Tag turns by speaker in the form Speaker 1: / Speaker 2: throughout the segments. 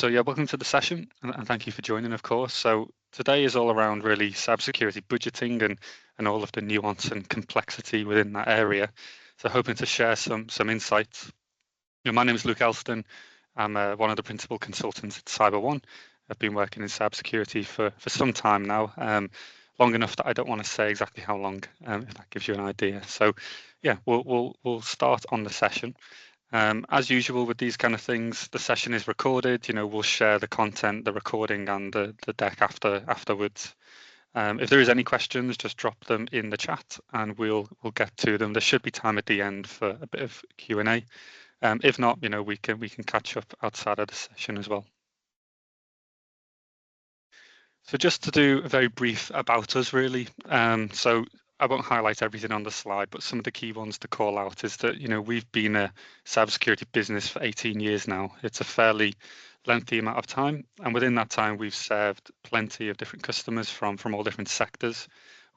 Speaker 1: So yeah, welcome to the session, and thank you for joining, of course. So today is all around really cybersecurity budgeting and all of the nuance and complexity within that area. So hoping to share some insights. My name is Luke Elston. I'm one of the principal consultants at CyberOne. I've been working in cybersecurity for some time now, long enough that I don't want to say exactly how long, if that gives you an idea. So yeah, we'll start on the session. As usual with these kind of things, the session is recorded. We'll share the content, the recording, and the deck afterwards. If there is any questions, just drop them in the chat, and we'll get to them. There should be time at the end for a bit of Q&A. If not, we can catch up outside of the session as well. So just to do a very brief about us, really. So I won't highlight everything on the slide, but some of the key ones to call out is that, we've been a cybersecurity business for 18 years now. It's a fairly lengthy amount of time. And within that time, we've served plenty of different customers from all different sectors.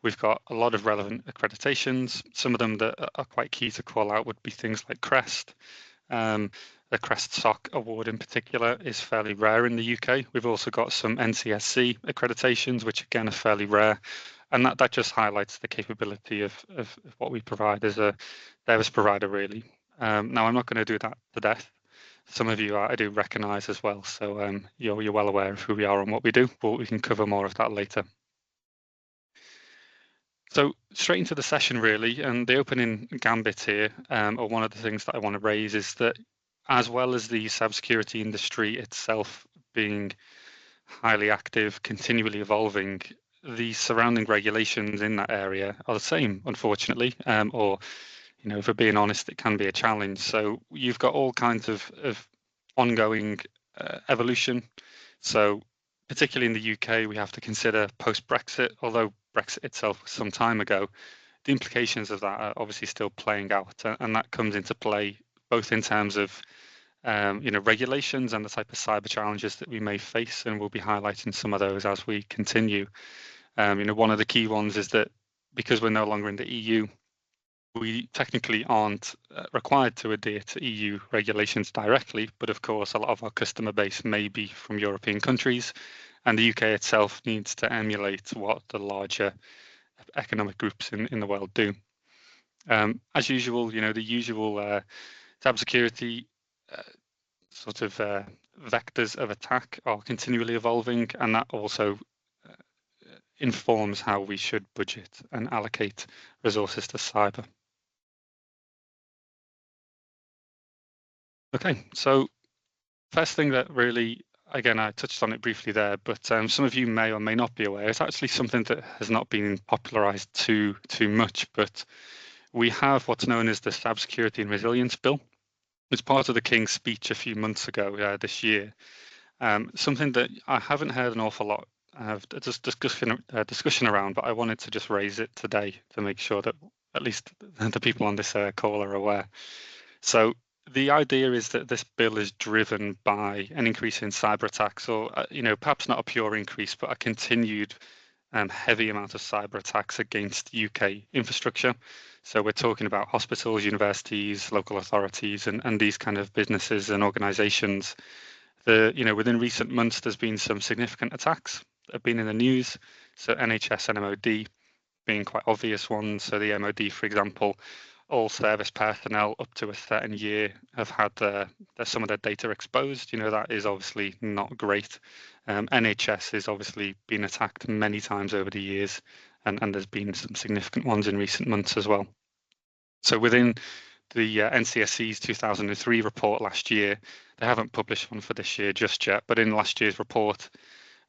Speaker 1: We've got a lot of relevant accreditations. Some of them that are quite key to call out would be things like CREST. The CREST SOC award in particular is fairly rare in the UK. We've also got some NCSC accreditations, which again are fairly rare. And that just highlights the capability of what we provide as a service provider, really. Now, I'm not going to do that to death. Some of you I do recognise as well. So you're well aware of who we are and what we do, but we can cover more of that later. So straight into the session, really, and the opening gambit here, or one of the things that I want to raise is that as well as the cybersecurity industry itself being highly active, continually evolving, the surrounding regulations in that area are the same, unfortunately, or, if we're being honest, it can be a challenge. So you've got all kinds of ongoing evolution. So particularly in the UK, we have to consider post-Brexit, although Brexit itself was some time ago, the implications of that are obviously still playing out, and that comes into play both in terms of regulations and the type of cyber challenges that we may face, and we'll be highlighting some of those as we continue. One of the key ones is that because we're no longer in the EU, we technically aren't required to adhere to EU regulations directly, but of course, a lot of our customer base may be from European countries, and the UK itself needs to emulate what the larger economic groups in the world do. As usual, the usual cybersecurity sort of vectors of attack are continually evolving, and that also informs how we should budget and allocate resources to cyber. Okay, so first thing that really, again, I touched on it briefly there, but some of you may or may not be aware, it's actually something that has not been popularized too much, but we have what's known as the Cybersecurity and Resilience Bill. It's part of the King's speech a few months ago this year. Something that I haven't heard an awful lot of discussion around, but I wanted to just raise it today to make sure that at least the people on this call are aware. So the idea is that this bill is driven by an increase in cyber attacks, or perhaps not a pure increase, but a continued heavy amount of cyber attacks against UK infrastructure. So we're talking about hospitals, universities, local authorities, and these kind of businesses and organisations. Within recent months, there's been some significant attacks that have been in the news. So NHS and MOD being quite obvious ones. So the MOD, for example, all service personnel up to a certain year have had some of their data exposed. That is obviously not great. NHS has obviously been attacked many times over the years, and there's been some significant ones in recent months as well. So within the NCSC's 2003 report last year, they haven't published one for this year just yet, but in last year's report,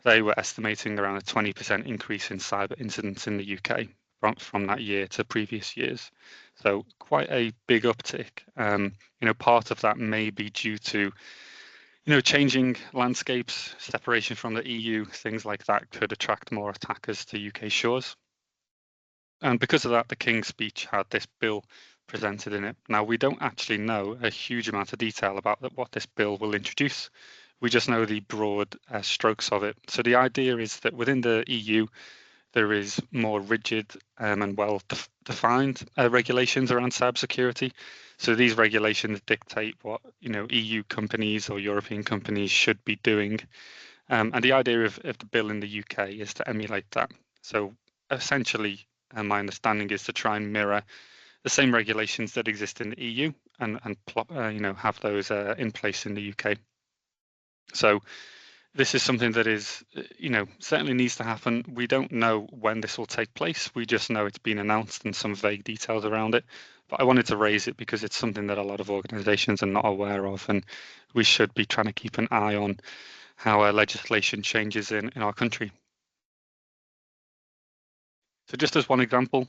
Speaker 1: they were estimating around a 20% increase in cyber incidents in the UK from that year to previous years. So quite a big uptick. Part of that may be due to changing landscapes, separation from the EU, things like that could attract more attackers to UK shores. And because of that, the King's speech had this bill presented in it. Now, we don't actually know a huge amount of detail about what this bill will introduce. We just know the broad strokes of it. So the idea is that within the EU, there is more rigid and well-defined regulations around cybersecurity. So these regulations dictate what EU companies or European companies should be doing. And the idea of the bill in the UK is to emulate that. So essentially, my understanding is to try and mirror the same regulations that exist in the EU and have those in place in the UK. So this is something that is, certainly needs to happen. We don't know when this will take place. We just know it's been announced and some vague details around it. But I wanted to raise it because it's something that a lot of organisations are not aware of, and we should be trying to keep an eye on how legislation changes in our country. So just as one example,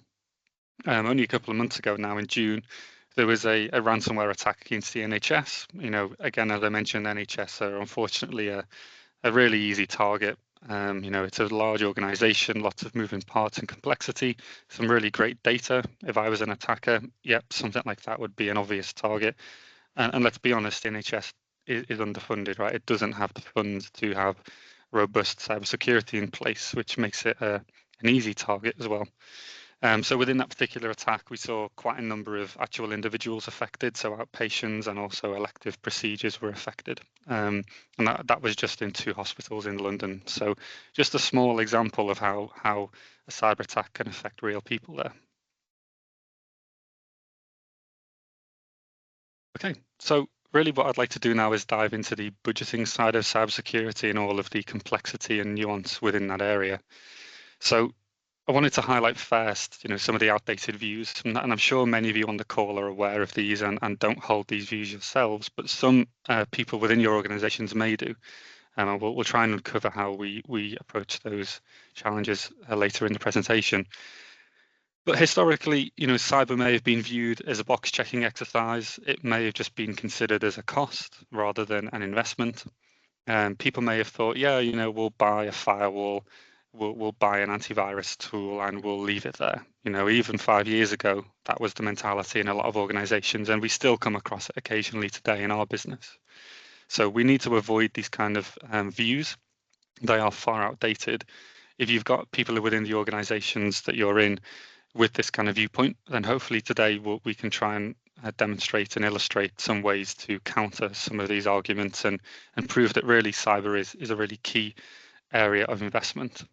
Speaker 1: only a couple of months ago now in June, there was a ransomware attack against the NHS. Again, as I mentioned, NHS are unfortunately a really easy target. It's a large organization, lots of moving parts and complexity, some really great data. If I was an attacker, yep, something like that would be an obvious target. And let's be honest, the NHS is underfunded, right? It doesn't have the funds to have robust cybersecurity in place, which makes it an easy target as well. So within that particular attack, we saw quite a number of actual individuals affected, so outpatients and also elective procedures were affected. And that was just in 2 hospitals in London. So just a small example of how a cyber attack can affect real people there. Okay, so really what I'd like to do now is dive into the budgeting side of cybersecurity and all of the complexity and nuance within that area. So I wanted to highlight first, some of the outdated views, and I'm sure many of you on the call are aware of these and don't hold these views yourselves, but some people within your organizations may do. And we'll try and uncover how we approach those challenges later in the presentation. But historically, cyber may have been viewed as a box checking exercise. It may have just been considered as a cost rather than an investment. People may have thought, yeah, we'll buy a firewall, we'll buy an antivirus tool, and we'll leave it there. Even 5 years ago, that was the mentality in a lot of organizations, and we still come across it occasionally today in our business. So we need to avoid these kind of views. They are far outdated. If you've got people within the organizations that you're in with this kind of viewpoint, then hopefully today we can try and demonstrate and illustrate some ways to counter some of these arguments and prove that really cyber is a really key area of investment.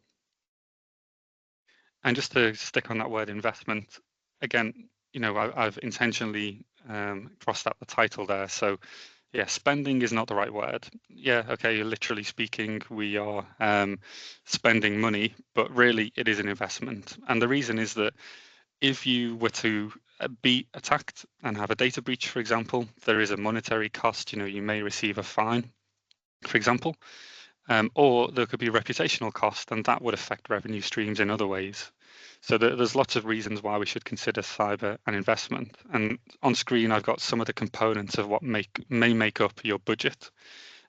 Speaker 1: And just to stick on that word investment, again, I've intentionally crossed out the title there. So yeah, spending is not the right word. Yeah, okay, literally speaking, we are spending money, but really it is an investment. And the reason is that if you were to be attacked and have a data breach, for example, there is a monetary cost. You may receive a fine, for example, or there could be a reputational cost, and that would affect revenue streams in other ways. So there's lots of reasons why we should consider cyber an investment. And on screen, I've got some of the components of what may make up your budget.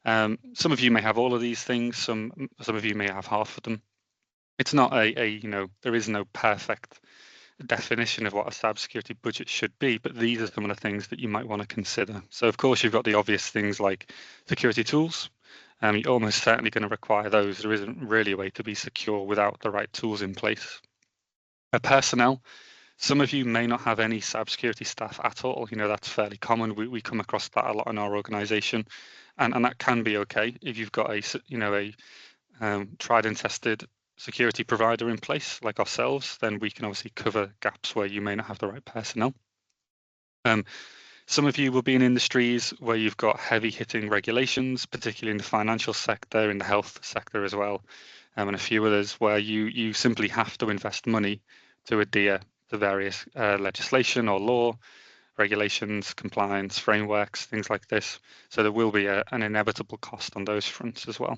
Speaker 1: Some of you may have all of these things. Some of you may have half of them. It's not there is no perfect definition of what a cybersecurity budget should be, but these are some of the things that you might want to consider. So of course, you've got the obvious things like security tools. You're almost certainly going to require those. There isn't really a way to be secure without the right tools in place. Personnel. Some of you may not have any cybersecurity staff at all. That's fairly common. We come across that a lot in our organization, and that can be okay if you've got a tried and tested security provider in place like ourselves. Then we can obviously cover gaps where you may not have the right personnel. Some of you will be in industries where you've got heavy hitting regulations, particularly in the financial sector, in the health sector as well, and a few others where you simply have to invest money to adhere to various legislation or law, regulations, compliance, frameworks, things like this. So there will be an inevitable cost on those fronts as well.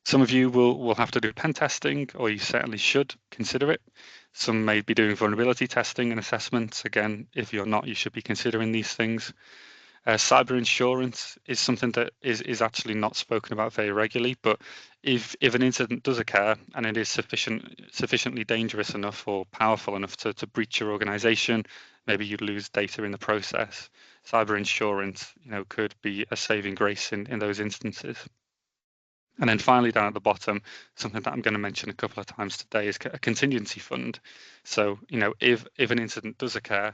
Speaker 1: Some of you will have to do pen testing, or you certainly should consider it. Some may be doing vulnerability testing and assessments. Again, if you're not, you should be considering these things. Cyber insurance is something that is actually not spoken about very regularly, but if an incident does occur and it is sufficiently dangerous enough or powerful enough to breach your organization, maybe you'd lose data in the process. Cyber insurance, could be a saving grace in those instances. And then finally, down at the bottom, something that I'm going to mention a couple of times today is a contingency fund. So, if an incident does occur,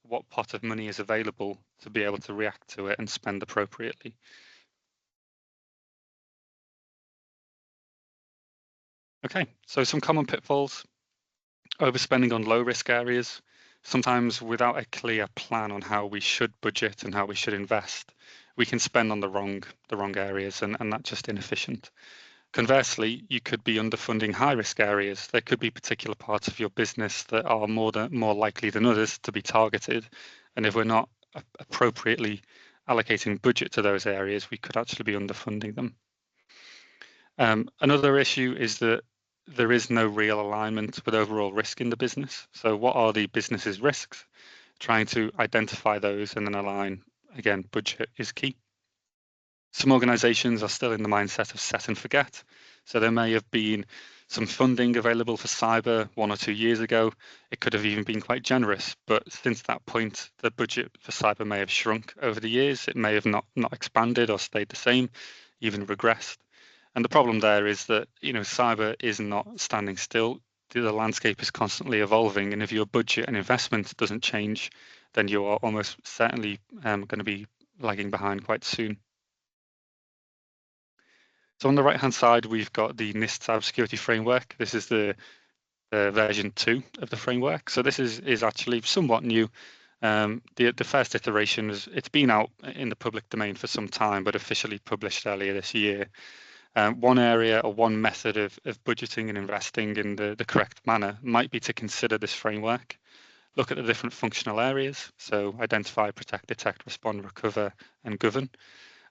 Speaker 1: what pot of money is available to be able to react to it and spend appropriately? Okay, so some common pitfalls: overspending on low risk areas, sometimes without a clear plan on how we should budget and how we should invest. We can spend on the wrong areas, and that's just inefficient. Conversely, you could be underfunding high risk areas. There could be particular parts of your business that are more likely than others to be targeted. And if we're not appropriately allocating budget to those areas, we could actually be underfunding them. Another issue is that there is no real alignment with overall risk in the business. So what are the business's risks? Trying to identify those and then align, again, budget is key. Some organizations are still in the mindset of set and forget. So there may have been some funding available for cyber 1 or 2 years ago. It could have even been quite generous, but since that point, the budget for cyber may have shrunk over the years. It may have not expanded or stayed the same, even regressed. And the problem there is that, cyber is not standing still. The landscape is constantly evolving, and if your budget and investment doesn't change, then you are almost certainly going to be lagging behind quite soon. So on the right-hand side, we've got the NIST cybersecurity framework. This is the version 2 of the framework. So this is actually somewhat new. The first iteration it's been out in the public domain for some time, but officially published earlier this year. One area or one method of budgeting and investing in the correct manner might be to consider this framework. Look at the different functional areas. So identify, protect, detect, respond, recover, and govern.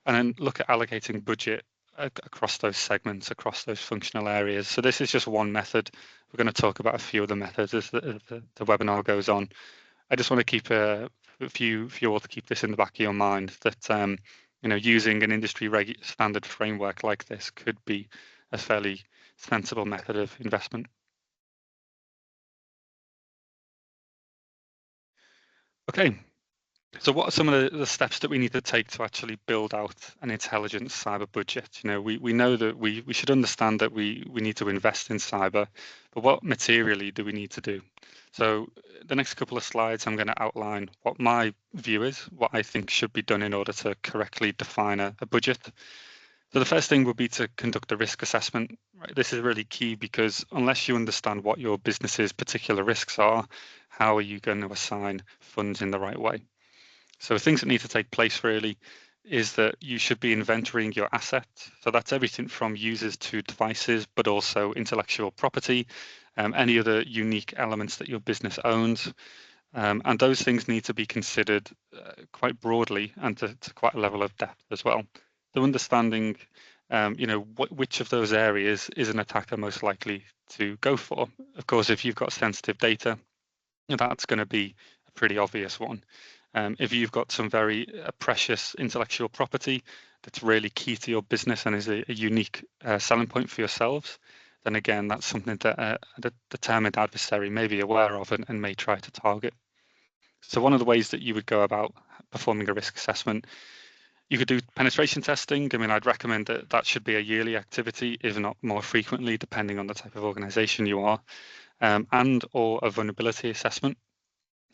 Speaker 1: And then look at allocating budget across those segments, across those functional areas. So this is just one method. We're going to talk about a few other methods as the webinar goes on. I just want to keep a few for you all to keep this in the back of your mind that using an industry standard framework like this could be a fairly sensible method of investment. Okay, so what are some of the steps that we need to take to actually build out an intelligent cyber budget? We know that we should understand that we need to invest in cyber, but what materially do we need to do? So the next couple of slides, I'm going to outline what my view is, what I think should be done in order to correctly define a budget. So the first thing would be to conduct a risk assessment. Right? This is really key because unless you understand what your business's particular risks are, how are you going to assign funds in the right way? So things that need to take place really is that you should be inventorying your assets. So that's everything from users to devices, but also intellectual property, any other unique elements that your business owns. And those things need to be considered quite broadly and to quite a level of depth as well. So understanding, which of those areas is an attacker most likely to go for. Of course, if you've got sensitive data, that's going to be a pretty obvious one. If you've got some very precious intellectual property that's really key to your business and is a unique selling point for yourselves, then again, that's something that the determined adversary may be aware of and may try to target. So one of the ways that you would go about performing a risk assessment, you could do penetration testing. I mean, I'd recommend that should be a yearly activity, if not more frequently, depending on the type of organization you are, and or a vulnerability assessment.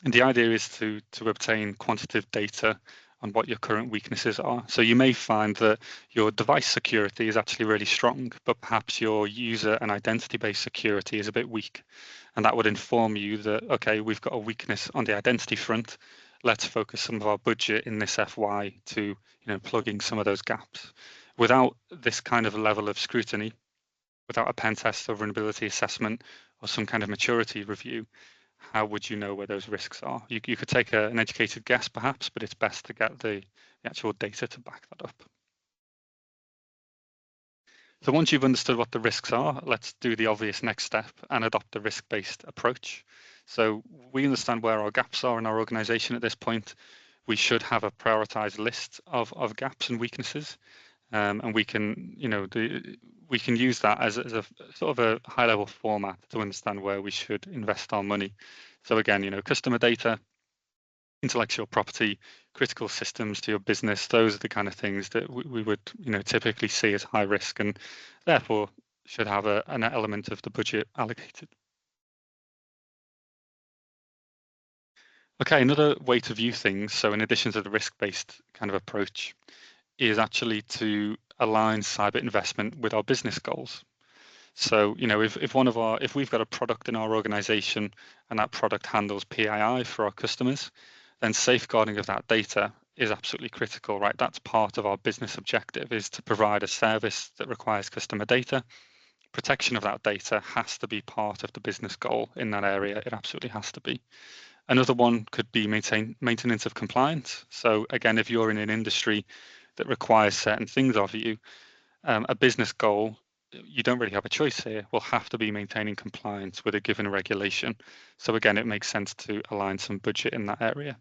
Speaker 1: And the idea is to obtain quantitative data on what your current weaknesses are. So you may find that your device security is actually really strong, but perhaps your user and identity-based security is a bit weak. And that would inform you that, okay, we've got a weakness on the identity front. Let's focus some of our budget in this FY to plugging some of those gaps. Without this kind of level of scrutiny, without a pen test or vulnerability assessment or some kind of maturity review, how would you know where those risks are? You could take an educated guess perhaps, but it's best to get the actual data to back that up. So once you've understood what the risks are, let's do the obvious next step and adopt a risk-based approach. So we understand where our gaps are in our organization at this point. We should have a prioritized list of gaps and weaknesses. And we can, we can use that as a sort of a high-level format to understand where we should invest our money. So again, customer data, intellectual property, critical systems to your business. Those are the kind of things that we would, typically see as high risk and therefore should have an element of the budget allocated. Okay, another way to view things, so in addition to the risk-based kind of approach, is actually to align cyber investment with our business goals. So, if we've got a product in our organization and that product handles PII for our customers, then safeguarding of that data is absolutely critical, right? That's part of our business objective, is to provide a service that requires customer data. Protection of that data has to be part of the business goal in that area. It absolutely has to be. Another one could be maintenance of compliance. So again, if you're in an industry that requires certain things of you, a business goal, you don't really have a choice here, will have to be maintaining compliance with a given regulation. So again, it makes sense to align some budget in that area.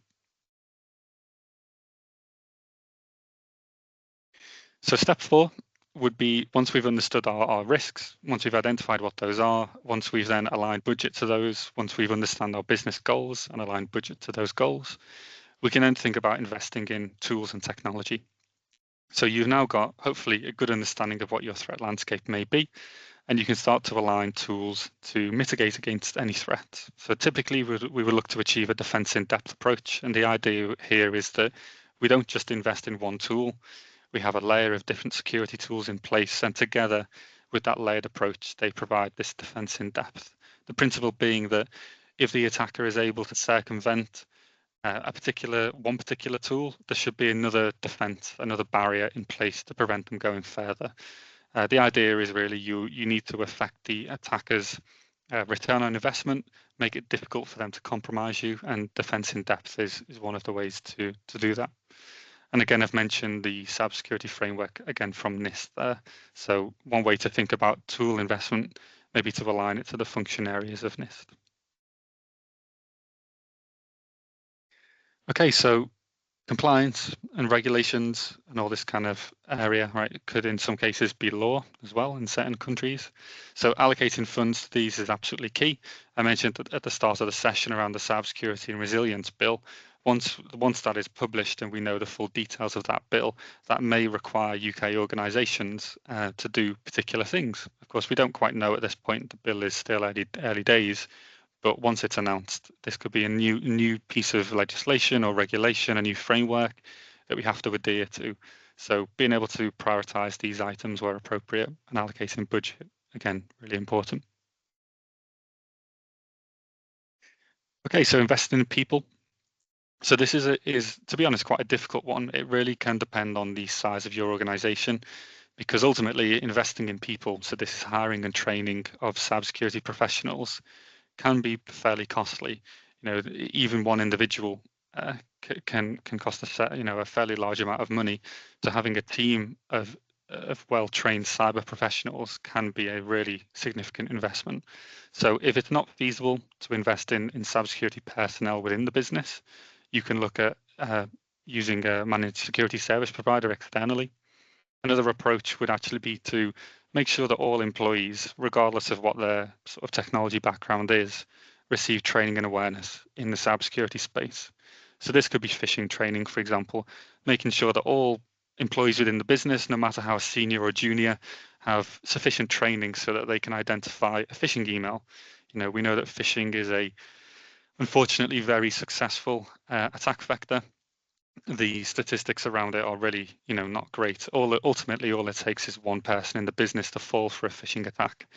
Speaker 1: So step 4 would be, once we've understood our risks, once we've identified what those are, once we've then aligned budget to those, once we've understand our business goals and aligned budget to those goals, we can then think about investing in tools and technology. So you've now got, hopefully, a good understanding of what your threat landscape may be, and you can start to align tools to mitigate against any threat. So typically we would look to achieve a defense in depth approach. And the idea here is that we don't just invest in one tool, we have a layer of different security tools in place, and together with that layered approach, they provide this defense in depth. The principle being that if the attacker is able to circumvent one particular tool, there should be another defense, another barrier in place to prevent them going further. The idea is really you need to affect the attacker's return on investment, make it difficult for them to compromise you, and defense in depth is one of the ways to do that. And again, I've mentioned the cybersecurity framework again from NIST there. So one way to think about tool investment, maybe to align it to the function areas of NIST. Okay, so compliance and regulations and all this kind of area, right, it could in some cases be law as well in certain countries. So allocating funds to these is absolutely key. I mentioned at the start of the session around the Cybersecurity and Resilience Bill. Once that is published and we know the full details of that bill, that may require UK organisations to do particular things. Of course, we don't quite know at this point. The bill is still early days. But once it's announced, this could be a new piece of legislation or regulation, a new framework that we have to adhere to. So being able to prioritize these items where appropriate and allocating budget, again, really important. Okay, so investing in people. So this is to be honest, quite a difficult one. It really can depend on the size of your organization, because ultimately investing in people, so this is hiring and training of cybersecurity professionals, can be fairly costly. Even one individual can cost a fairly large amount of money. So having a team of well-trained cyber professionals can be a really significant investment. So if it's not feasible to invest in cybersecurity personnel within the business, you can look at using a managed security service provider externally. Another approach would actually be to make sure that all employees, regardless of what their sort of technology background is, receive training and awareness in the cybersecurity space. So this could be phishing training, for example, making sure that all employees within the business, no matter how senior or junior, have sufficient training so that they can identify a phishing email. We know that phishing is unfortunately, very successful attack vector. The statistics around it are really, not great. Ultimately, all it takes is one person in the business to fall for a phishing attack,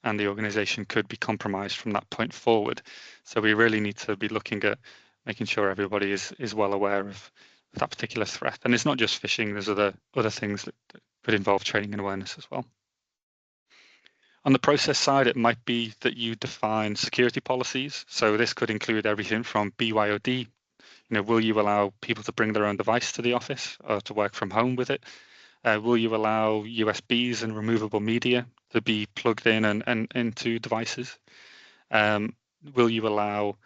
Speaker 1: and the organization could be compromised from that point forward. So we really need to be looking at making sure everybody is well aware of that particular threat. And it's not just phishing, there's other things that could involve training and awareness as well. On the process side, it might be that you define security policies. So this could include everything from BYOD. Will you allow people to bring their own device to the office or to work from home with it? Will you allow USBs and removable media to be plugged in and into devices? Will you allow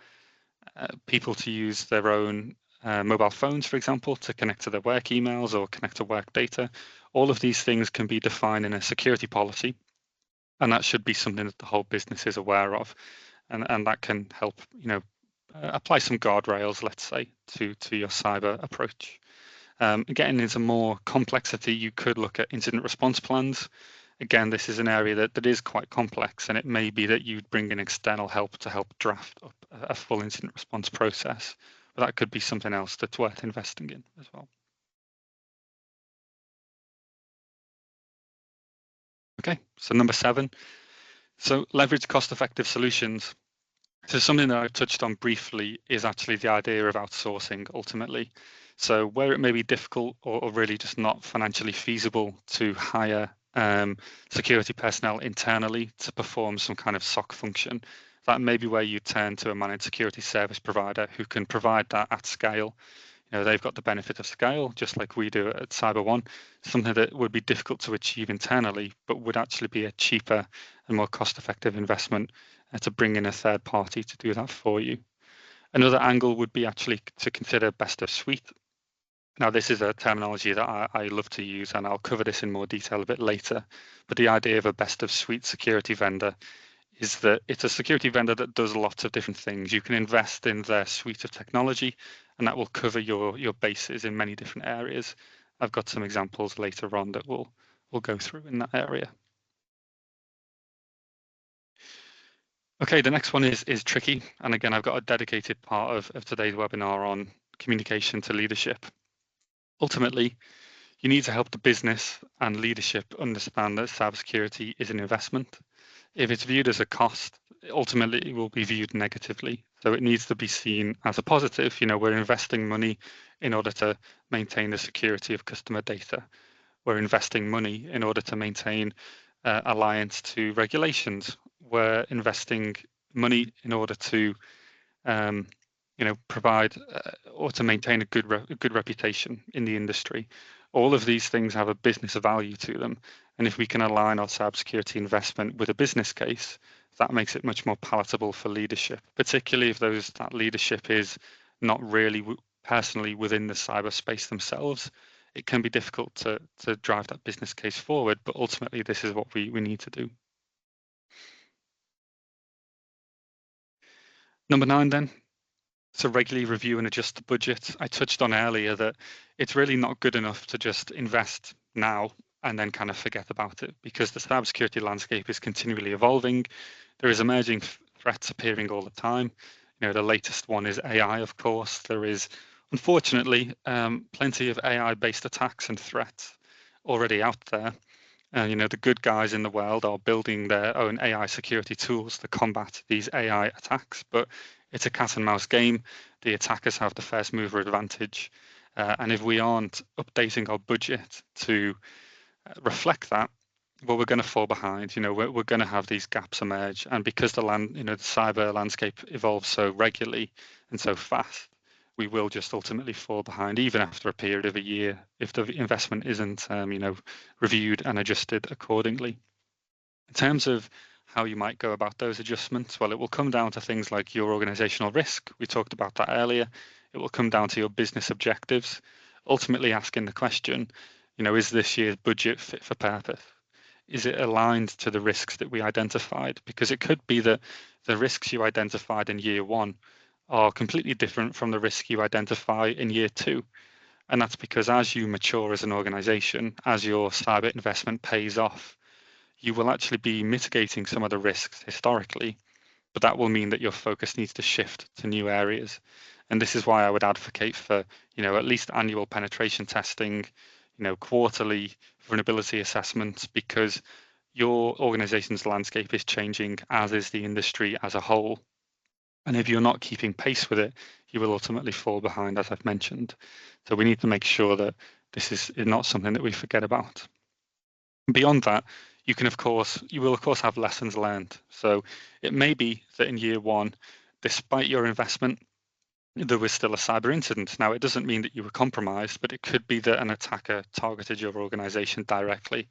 Speaker 1: people to use their own mobile phones, for example, to connect to their work emails or connect to work data? All of these things can be defined in a security policy, and that should be something that the whole business is aware of, and that can help, apply some guardrails, let's say, to your cyber approach. Getting into more complexity, you could look at incident response plans. Again, this is an area that is quite complex, and it may be that you'd bring in external help to help draft up a full incident response process. But that could be something else that's worth investing in as well. Okay, so number 7. So leverage cost-effective solutions. So something that I've touched on briefly is actually the idea of outsourcing ultimately. So where it may be difficult or really just not financially feasible to hire security personnel internally to perform some kind of SOC function, that may be where you turn to a managed security service provider who can provide that at scale. They've got the benefit of scale, just like we do at CyberOne, something that would be difficult to achieve internally, but would actually be a cheaper and more cost-effective investment to bring in a third party to do that for you. Another angle would be actually to consider best of suite. Now, this is a terminology that I love to use, and I'll cover this in more detail a bit later. But the idea of a best of suite security vendor is that it's a security vendor that does lots of different things. You can invest in their suite of technology, and that will cover your bases in many different areas. I've got some examples later on that we'll go through in that area. Okay, the next one is tricky. And again, I've got a dedicated part of today's webinar on communication to leadership. Ultimately, you need to help the business and leadership understand that cybersecurity is an investment. If it's viewed as a cost, ultimately it will be viewed negatively. So it needs to be seen as a positive. We're investing money in order to maintain the security of customer data. We're investing money in order to maintain alliance to regulations. We're investing money in order to um, provide or to maintain a good reputation in the industry. All of these things have a business value to them, and if we can align our cybersecurity investment with a business case, that makes it much more palatable for leadership, particularly if that leadership is not really personally within the cyberspace themselves. It can be difficult to drive that business case forward, but ultimately this is what we need to do. Number 9 then. So regularly review and adjust the budget. I touched on earlier that it's really not good enough to just invest now and then kind of forget about it, because the cybersecurity landscape is continually evolving. There is emerging threats appearing all the time. The latest one is AI, of course. There is, unfortunately, plenty of AI-based attacks and threats already out there. The good guys in the world are building their own AI security tools to combat these AI attacks, but it's a cat and mouse game. The attackers have the first mover advantage. And if we aren't updating our budget to reflect that, well, we're going to fall behind. We're going to have these gaps emerge. And because the cyber landscape evolves so regularly and so fast, we will just ultimately fall behind, even after a period of a year, if the investment isn't, reviewed and adjusted accordingly. In terms of how you might go about those adjustments, well, it will come down to things like your organizational risk. We talked about that earlier. It will come down to your business objectives, ultimately asking the question, is this year's budget fit for purpose? Is it aligned to the risks that we identified? Because it could be that the risks you identified in year 1 are completely different from the risk you identify in year 2. And that's because as you mature as an organization, as your cyber investment pays off, you will actually be mitigating some of the risks historically, but that will mean that your focus needs to shift to new areas. And this is why I would advocate for, at least annual penetration testing, quarterly vulnerability assessments, because your organization's landscape is changing, as is the industry as a whole. And if you're not keeping pace with it, you will ultimately fall behind, as I've mentioned. So we need to make sure that this is not something that we forget about. Beyond that, you will of course have lessons learned. So it may be that in year 1, despite your investment, there was still a cyber incident. Now, it doesn't mean that you were compromised, but it could be that an attacker targeted your organization directly.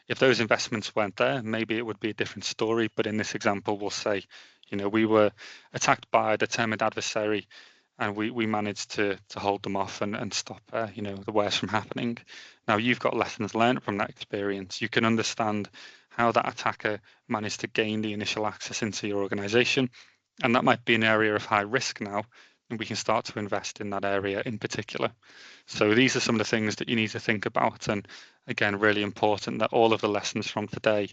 Speaker 1: If those investments weren't there, maybe it would be a different story. But in this example, we'll say, we were attacked by a determined adversary, and we managed to hold them off and stop the worst from happening. Now, you've got lessons learned from that experience. You can understand how that attacker managed to gain the initial access into your organization. And that might be an area of high risk now, and we can start to invest in that area in particular. So these are some of the things that you need to think about. And again, really important that all of the lessons from today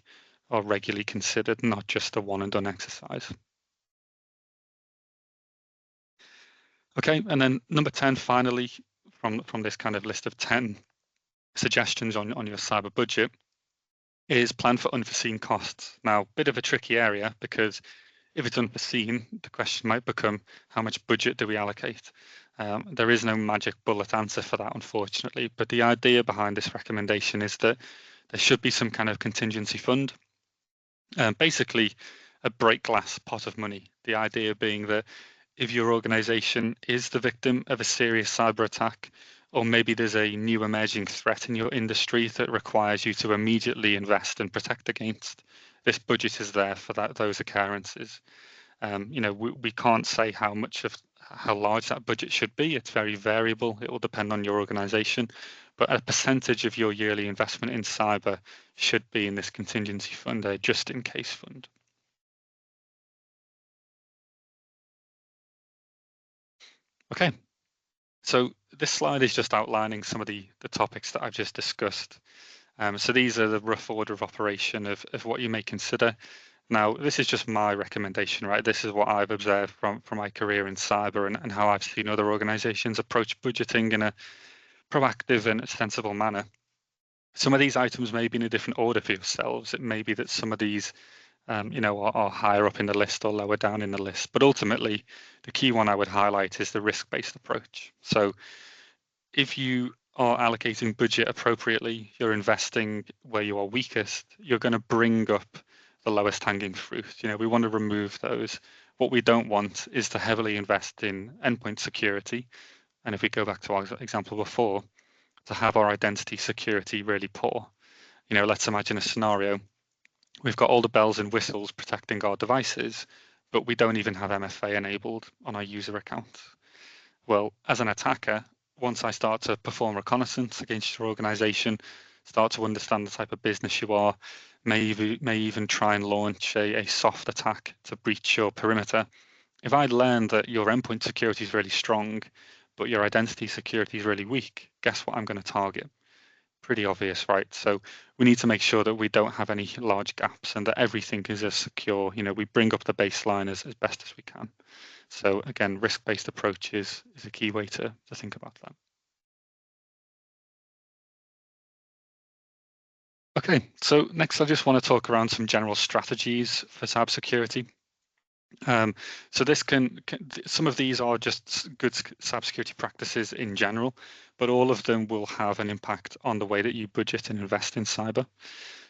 Speaker 1: are regularly considered, not just a one and done exercise. Okay, and then number 10, finally, from this kind of list of 10 suggestions on your cyber budget, is plan for unforeseen costs. Now, bit of a tricky area because if it's unforeseen, the question might become how much budget do we allocate? There is no magic bullet answer for that, unfortunately. But the idea behind this recommendation is that there should be some kind of contingency fund, basically a break glass pot of money. The idea being that if your organization is the victim of a serious cyber attack, or maybe there's a new emerging threat in your industry that requires you to immediately invest and protect against, this budget is there for those occurrences. We can't say how large that budget should be. It's very variable. It will depend on your organization, but a percentage of your yearly investment in cyber should be in this contingency fund, a just in case fund. Okay, so this slide is just outlining some of the topics that I've just discussed. So these are the rough order of operation of what you may consider. Now, this is just my recommendation, right? This is what I've observed from my career in cyber and how I've seen other organizations approach budgeting in a proactive and sensible manner. Some of these items may be in a different order for yourselves. It may be that some of these, are higher up in the list or lower down in the list. But ultimately, the key one I would highlight is the risk-based approach. So if you are allocating budget appropriately, you're investing where you are weakest, you're going to bring up the lowest hanging fruit. We want to remove those. What we don't want is to heavily invest in endpoint security. And if we go back to our example before, to have our identity security really poor. Let's imagine a scenario. We've got all the bells and whistles protecting our devices, but we don't even have MFA enabled on our user account. Well, as an attacker, once I start to perform reconnaissance against your organization, start to understand the type of business you are, may even try and launch a soft attack to breach your perimeter. If I learn that your endpoint security is really strong, but your identity security is really weak, guess what I'm going to target? Pretty obvious, right? So we need to make sure that we don't have any large gaps and that everything is as secure. We bring up the baseline as best as we can. So again, risk-based approach is a key way to think about that. Okay, so next I just want to talk around some general strategies for cybersecurity. So this some of these are just good cybersecurity practices in general, but all of them will have an impact on the way that you budget and invest in cyber.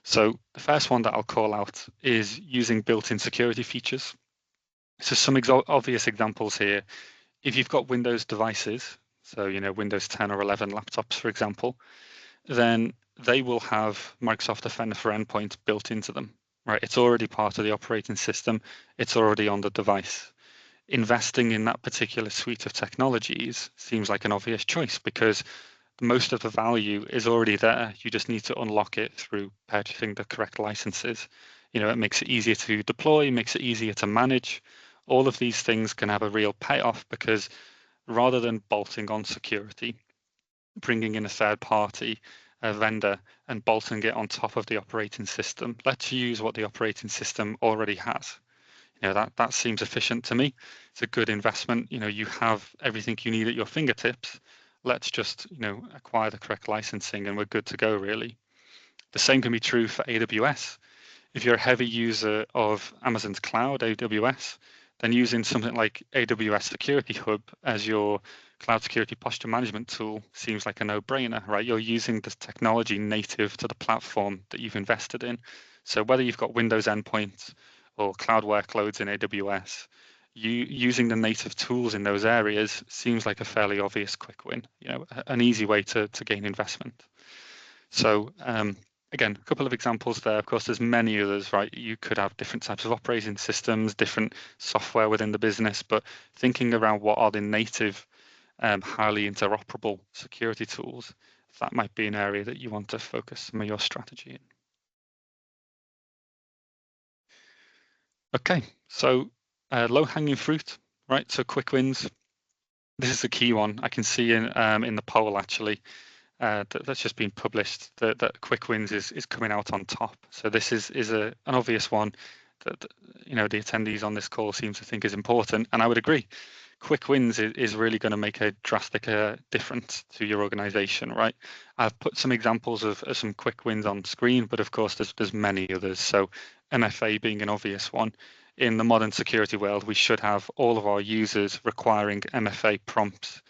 Speaker 1: So the first one that I'll call out is using built-in security features. So some obvious examples here. If you've got Windows devices, so Windows 10 or 11 laptops, for example, then they will have Microsoft Defender for Endpoint built into them, right? It's already part of the operating system. It's already on the device. Investing in that particular suite of technologies seems like an obvious choice because most of the value is already there. You just need to unlock it through purchasing the correct licenses. It makes it easier to deploy, makes it easier to manage. All of these things can have a real payoff because rather than bolting on security, bringing in a third party, a vendor, and bolting it on top of the operating system, let's use what the operating system already has. That seems efficient to me. It's a good investment. You have everything you need at your fingertips. Let's just acquire the correct licensing and we're good to go, really. The same can be true for AWS. If you're a heavy user of Amazon's cloud, AWS, then using something like AWS Security Hub as your cloud security posture management tool seems like a no-brainer, right? You're using this technology native to the platform that you've invested in. So whether you've got Windows endpoints or cloud workloads in AWS, using the native tools in those areas seems like a fairly obvious quick win, an easy way to gain investment. So again, a couple of examples there. Of course, there's many others, right? You could have different types of operating systems, different software within the business, but thinking around what are the native, highly interoperable security tools, that might be an area that you want to focus some of your strategy in. Okay, so Low-hanging fruit, right? So quick wins. This is the key one. I can see in the poll actually that's just been published that quick wins is coming out on top. So this is an obvious one that the attendees on this call seem to think is important, and I would agree. Quick wins is really going to make a drastic difference to your organization, right? I've put some examples of some quick wins on screen, but of course there's many others. So MFA being an obvious one. In the modern security world, we should have all of our users requiring MFA prompts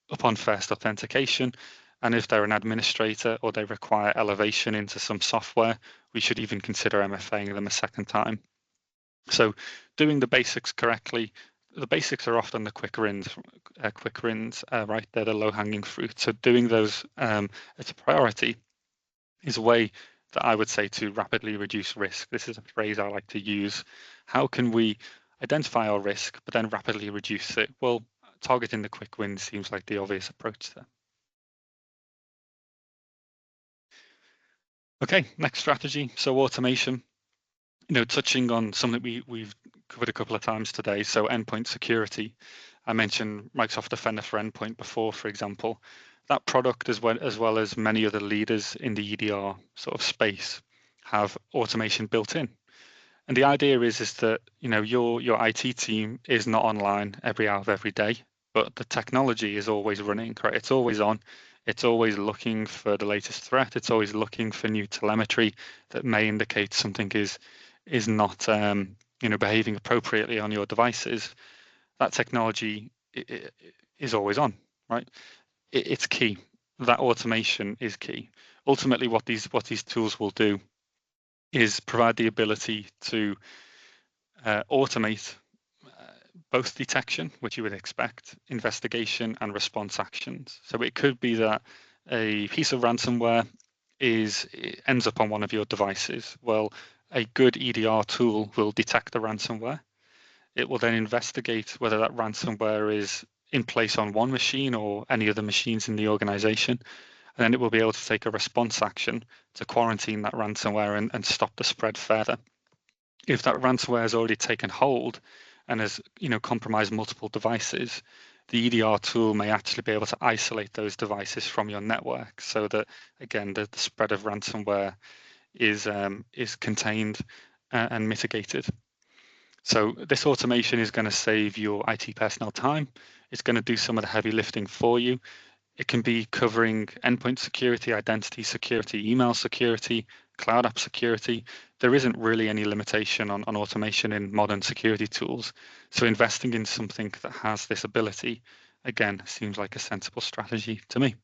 Speaker 1: upon first authentication. And if they're an administrator or they require elevation into some software, we should even consider MFAing them a second time. So doing the basics correctly, the basics are often the quick wins, right? They're the low-hanging fruit. So doing those as a priority is a way that I would say to rapidly reduce risk. This is a phrase I like to use. How can we identify our risk, but then rapidly reduce it? Well, targeting the quick wins seems like the obvious approach there. Okay, next strategy. So automation, touching on something we've covered a couple of times today. So endpoint security. I mentioned Microsoft Defender for Endpoint before, for example. That product, as well as many other leaders in the EDR sort of space, have automation built in. And the idea is that your IT team is not online every hour of every day, but the technology is always running, right? It's always on. It's always looking for the latest threat. It's always looking for new telemetry that may indicate something is not behaving appropriately on your devices. That technology is always on, right? It's key. That automation is key. Ultimately, what these tools will do is provide the ability to automate both detection, which you would expect, investigation, and response actions. So it could be that a piece of ransomware ends up on one of your devices. Well, a good EDR tool will detect the ransomware. It will then investigate whether that ransomware is in place on one machine or any other machines in the organization. And then it will be able to take a response action to quarantine that ransomware and stop the spread further. If that ransomware has already taken hold and has compromised multiple devices, the EDR tool may actually be able to isolate those devices from your network so that, again, the spread of ransomware is contained and mitigated. So this automation is going to save your IT personnel time. It's going to do some of the heavy lifting for you. It can be covering endpoint security, identity security, email security, cloud app security. There isn't really any limitation on automation in modern security tools. So investing in something that has this ability, again, seems like a sensible strategy to me.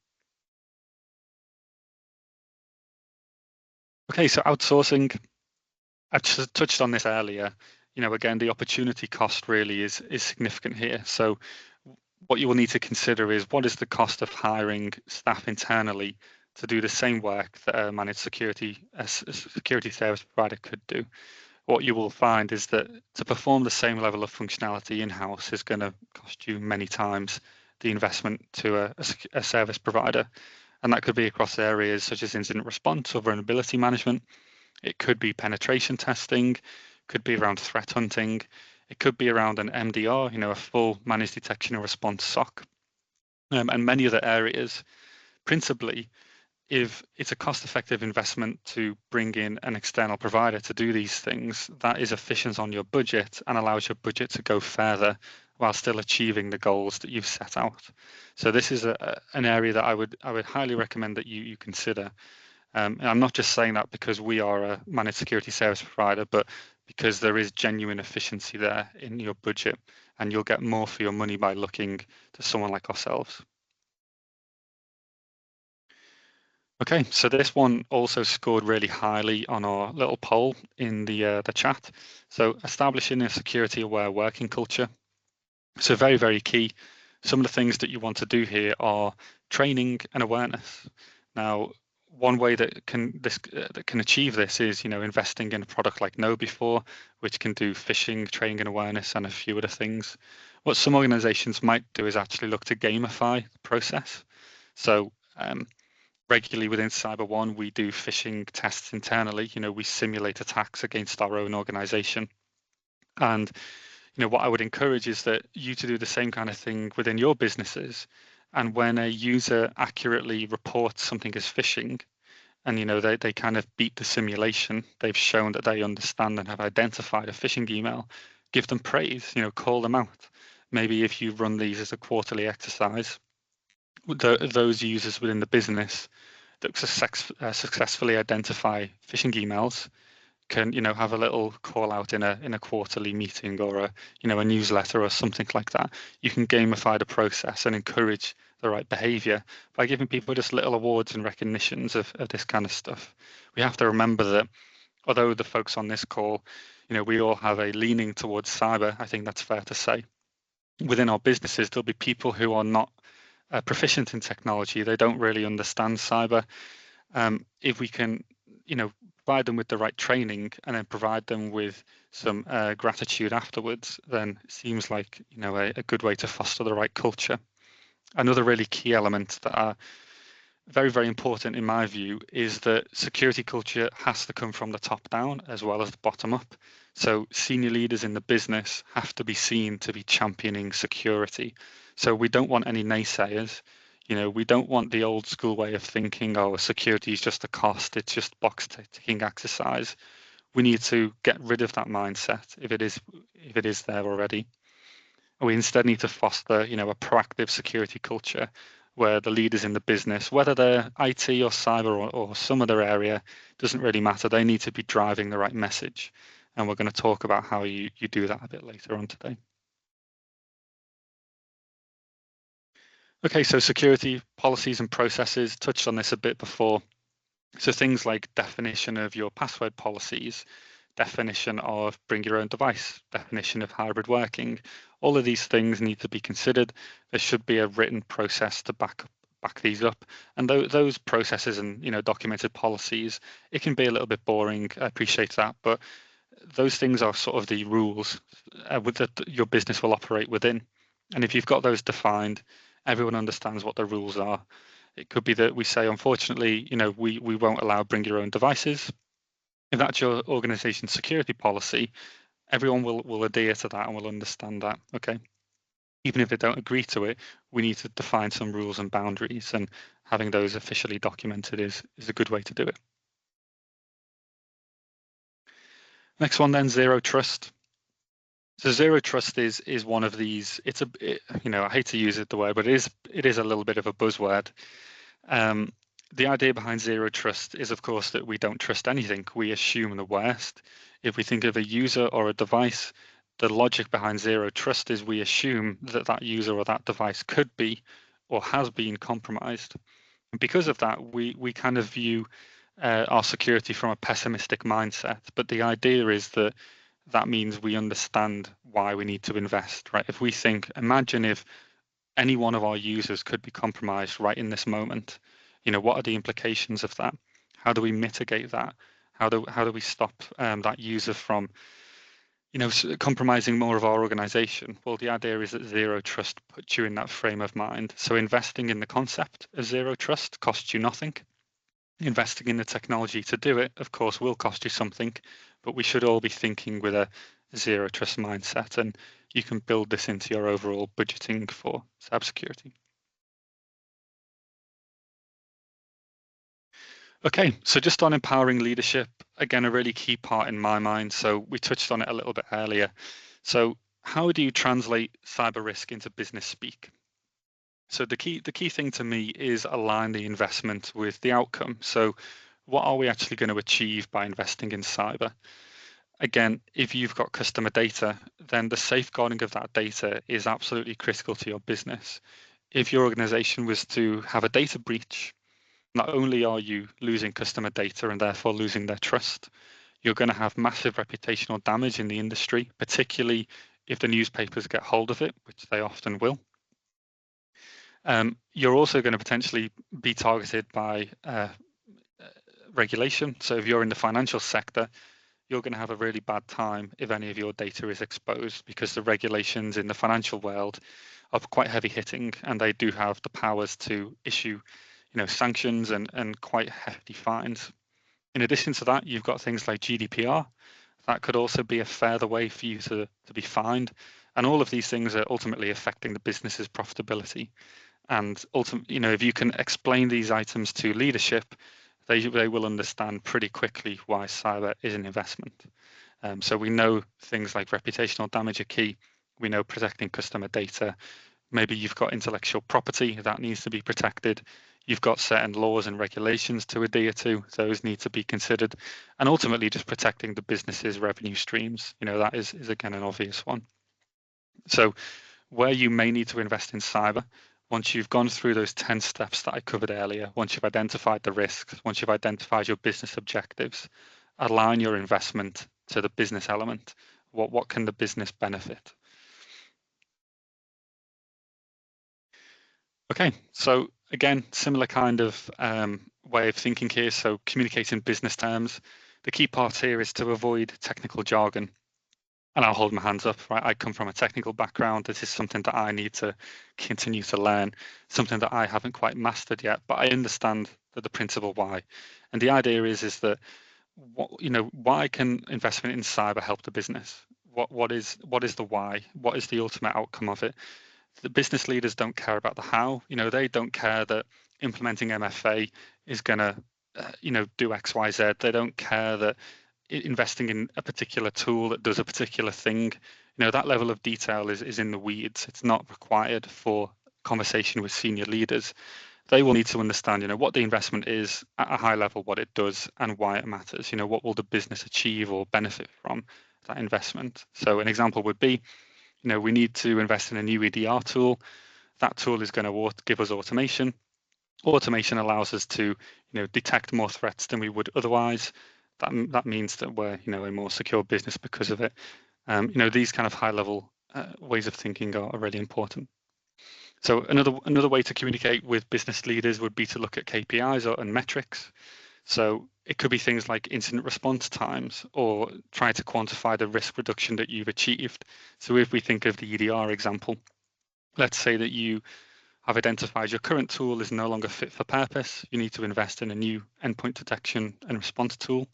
Speaker 1: Okay, so outsourcing, I just touched on this earlier. Again, the opportunity cost really is significant here. So what you will need to consider is what is the cost of hiring staff internally to do the same work that a managed security service provider could do. What you will find is that to perform the same level of functionality in-house is going to cost you many times the investment to a service provider. And that could be across areas such as incident response or vulnerability management. It could be penetration testing, could be around threat hunting. It could be around an MDR, a full managed detection and response SOC, and many other areas. Principally, if it's a cost-effective investment to bring in an external provider to do these things, that is efficient on your budget and allows your budget to go further while still achieving the goals that you've set out. So this is an area that I would highly recommend that you consider. And I'm not just saying that because we are a managed security service provider, but because there is genuine efficiency there in your budget, and you'll get more for your money by looking to someone like ourselves. Okay, so this one also scored really highly on our little poll in the chat. So establishing a security-aware working culture. So very, very key. Some of the things that you want to do here are training and awareness. Now, one way that can achieve this is investing in a product like KnowBe4, which can do phishing, training and awareness, and a few other things. What some organizations might do is actually look to gamify the process. So regularly within CyberOne, we do phishing tests internally. We simulate attacks against our own organization, and What I would encourage is that you to do the same kind of thing within your businesses. And when a user accurately reports something as phishing, and they kind of beat the simulation, they've shown that they understand and have identified a phishing email, give them praise, call them out. Maybe if you run these as a quarterly exercise, those users within the business that successfully identify phishing emails can have a little call out in a quarterly meeting, or a newsletter or something like that. You can gamify the process and encourage the right behavior by giving people just little awards and recognitions of this kind of stuff. We have to remember that although the folks on this call, we all have a leaning towards cyber. I think that's fair to say. Within our businesses, there'll be people who are not proficient in technology. They don't really understand cyber. If we can, provide them with the right training and then provide them with some gratitude afterwards, then it seems like a good way to foster the right culture. Another really key element that are very, very important in my view is that security culture has to come from the top down as well as the bottom up. So senior leaders in the business have to be seen to be championing security. So we don't want any naysayers. We don't want the old school way of thinking, oh, security is just a cost, it's just box ticking exercise. We need to get rid of that mindset if it is there already. We instead need to foster, a proactive security culture where the leaders in the business, whether they're IT or cyber or some other area, doesn't really matter. They need to be driving the right message. And we're going to talk about how you do that a bit later on today. Okay, so security policies and processes, touched on this a bit before. So things like definition of your password policies, definition of bring your own device, definition of hybrid working, all of these things need to be considered. There should be a written process to back these up. And those processes and documented policies, it can be a little bit boring. I appreciate that, but those things are sort of the rules that your business will operate within. And if you've got those defined, everyone understands what the rules are. It could be that we say, unfortunately, we won't allow bring your own devices. If that's your organization's security policy, everyone will adhere to that and will understand that. Okay. Even if they don't agree to it, we need to define some rules and boundaries, and having those officially documented is a good way to do it. Next one then, zero trust. So zero trust is one of these. I hate to use the word, but it is a little bit of a buzzword. The idea behind zero trust is, of course, that we don't trust anything. We assume the worst. If we think of a user or a device, the logic behind zero trust is we assume that that user or that device could be or has been compromised. And because of that, we kind of view our security from a pessimistic mindset. But the idea is that means we understand why we need to invest, right? If we think, imagine if any one of our users could be compromised right in this moment. What are the implications of that? How do we mitigate that? How do we stop that user from, compromising more of our organization? Well, the idea is that zero trust puts you in that frame of mind. So investing in the concept of zero trust costs you nothing. Investing in the technology to do it, of course, will cost you something, but we should all be thinking with a zero trust mindset, and you can build this into your overall budgeting for cybersecurity. Okay, so just on empowering leadership, again, a really key part in my mind. So we touched on it a little bit earlier. So how do you translate cyber risk into business speak? So the key thing to me is align the investment with the outcome. So what are we actually going to achieve by investing in cyber? Again, if you've got customer data, then the safeguarding of that data is absolutely critical to your business. If your organization was to have a data breach, not only are you losing customer data and therefore losing their trust, you're going to have massive reputational damage in the industry, particularly if the newspapers get hold of it, which they often will. You're also going to potentially be targeted by regulation. So if you're in the financial sector, you're going to have a really bad time if any of your data is exposed, because the regulations in the financial world are quite heavy hitting, and they do have the powers to issue, sanctions and quite hefty fines. In addition to that, you've got things like GDPR That could also be a further way for you to be fined. And all of these things are ultimately affecting the business's profitability. And ultimately, if you can explain these items to leadership, they will understand pretty quickly why cyber is an investment. So we know things like reputational damage are key. We know protecting customer data. Maybe you've got intellectual property that needs to be protected. You've got certain laws and regulations to adhere to. Those need to be considered. And ultimately, just protecting the business's revenue streams. That is again an obvious one. So where you may need to invest in cyber, once you've gone through those 10 steps that I covered earlier, once you've identified the risks, once you've identified your business objectives, align your investment to the business element. What can the business benefit? Okay, so again, similar kind of way of thinking here. So communicating business terms. The key part here is to avoid technical jargon. And I'll hold my hands up, right? I come from a technical background. This is something that I need to continue to learn, something that I haven't quite mastered yet, but I understand the principle why. And the idea is that why can investment in cyber help the business? What is the why? What is the ultimate outcome of it? The business leaders don't care about the how. They don't care that implementing MFA is going to do X, Y, Z. They don't care that investing in a particular tool that does a particular thing. That level of detail is in the weeds. It's not required for conversation with senior leaders. They will need to understand, what the investment is at a high level, what it does, and why it matters. What will the business achieve or benefit from that investment? So an example would be, we need to invest in a new EDR tool. That tool is going to give us automation. Automation allows us to, detect more threats than we would otherwise. That means that we're, a more secure business because of it. These kind of high-level ways of thinking are really important. So another way to communicate with business leaders would be to look at KPIs and metrics. So it could be things like incident response times or try to quantify the risk reduction that you've achieved. So if we think of the EDR example, let's say that you have identified your current tool is no longer fit for purpose. You need to invest in a new endpoint detection and response tool.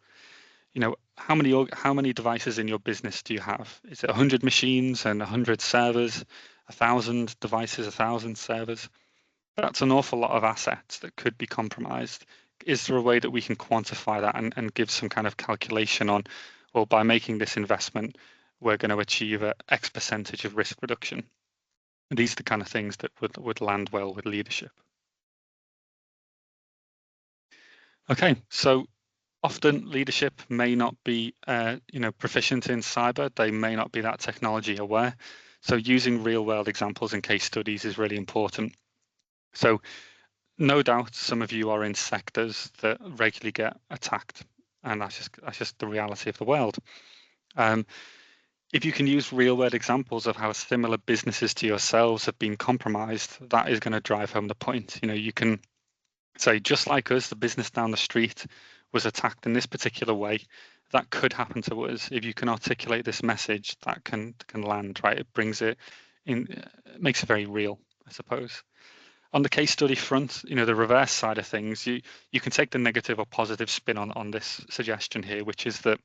Speaker 1: How many devices in your business do you have? Is it 100 machines and 100 servers, 1,000 devices, 1,000 servers? That's an awful lot of assets that could be compromised. Is there a way that we can quantify that and give some kind of calculation on, well, by making this investment, we're going to achieve a X percentage of risk reduction? And these are the kind of things that would land well with leadership. Okay, so often leadership may not be proficient in cyber. They may not be that technology aware. So using real world examples and case studies is really important. So no doubt some of you are in sectors that regularly get attacked, and that's just the reality of the world. If you can use real world examples of how similar businesses to yourselves have been compromised, that is going to drive home the point. You can say, just like us, the business down the street was attacked in this particular way. That could happen to us. If you can articulate this message, that can land, right? It brings it in, makes it very real, I suppose. On the case study front, the reverse side of things, you can take the negative or positive spin on this suggestion here, which is that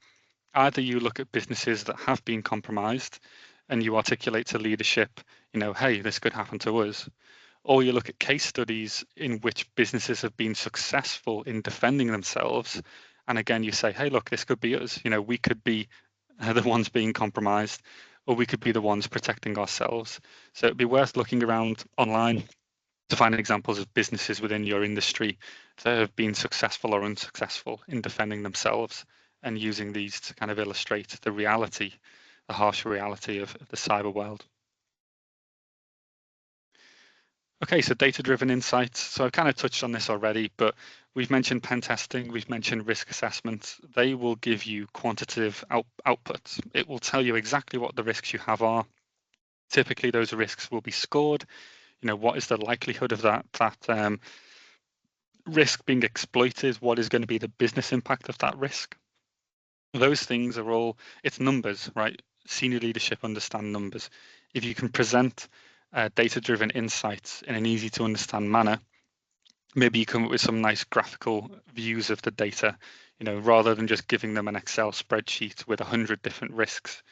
Speaker 1: either you look at businesses that have been compromised and you articulate to leadership, hey, this could happen to us, or you look at case studies in which businesses have been successful in defending themselves. And again, you say, hey, look, this could be us. We could be the ones being compromised, or we could be the ones protecting ourselves. So it'd be worth looking around online to find examples of businesses within your industry that have been successful or unsuccessful in defending themselves and using these to kind of illustrate the reality, the harsh reality of the cyber world. Okay, so data-driven insights. So I've kind of touched on this already, but we've mentioned pen testing, we've mentioned risk assessments. They will give you quantitative outputs. It will tell you exactly what the risks you have are. Typically, those risks will be scored. What is the likelihood of that risk being exploited? What is going to be the business impact of that risk? Those things are all, it's numbers, right? Senior leadership understand numbers. If you can present data-driven insights in an easy to understand manner, maybe you come up with some nice graphical views of the data. rather than just giving them an Excel spreadsheet with 100 different risks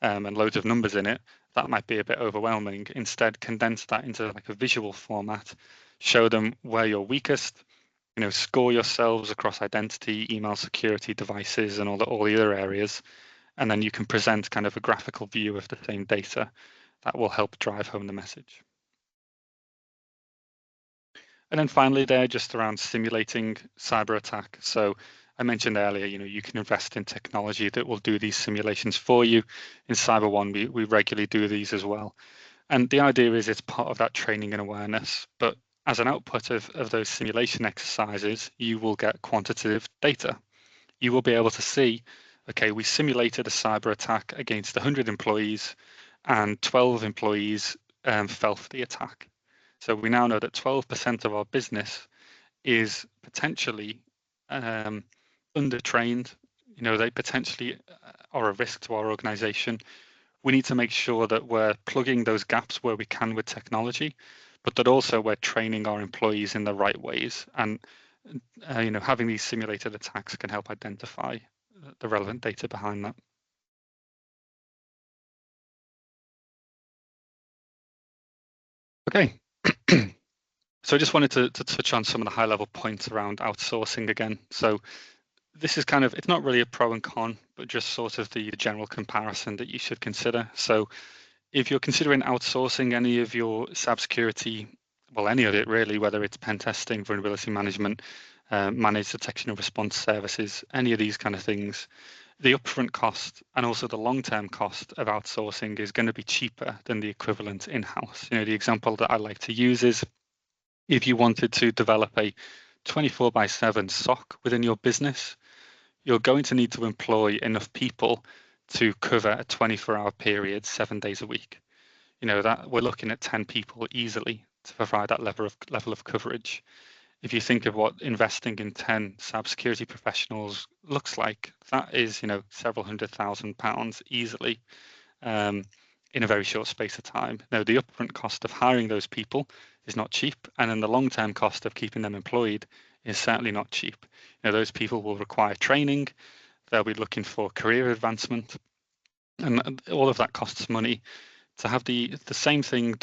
Speaker 1: and loads of numbers in it, that might be a bit overwhelming. Instead, condense that into like a visual format, show them where you're weakest, score yourselves across identity, email security, devices, and all the other areas. And then you can present kind of a graphical view of the same data that will help drive home the message. And then finally there, just around simulating cyber attack. So I mentioned earlier, you can invest in technology that will do these simulations for you. In CyberOne, we regularly do these as well. And the idea is it's part of that training and awareness. But as an output of those simulation exercises, you will get quantitative data. You will be able to see, okay, we simulated a cyber attack against 100 employees and 12 employees fell for the attack. So we now know that 12% of our business is potentially undertrained. They potentially are a risk to our organization. We need to make sure that we're plugging those gaps where we can with technology, but that also we're training our employees in the right ways. And having these simulated attacks can help identify the relevant data behind that. Okay. So I just wanted to touch on some of the high level points around outsourcing again. So this is kind of, it's not really a pro and con, but just sort of the general comparison that you should consider. So if you're considering outsourcing any of your cybersecurity, well, any of it really, whether it's pen testing, vulnerability management, managed detection and response services, any of these kind of things, the upfront cost and also the long-term cost of outsourcing is going to be cheaper than the equivalent in-house. The example that I like to use is if you wanted to develop a 24/7 SOC within your business, you're going to need to employ enough people to cover a 24-hour period, 7 days a week. That we're looking at 10 people easily to provide that level of coverage. If you think of what investing in 10 cybersecurity professionals looks like, that is, several £100,000 easily in a very short space of time. Now, the upfront cost of hiring those people is not cheap, and then the long-term cost of keeping them employed is certainly not cheap. Those people will require training, they'll be looking for career advancement, and all of that costs money. To have the same thing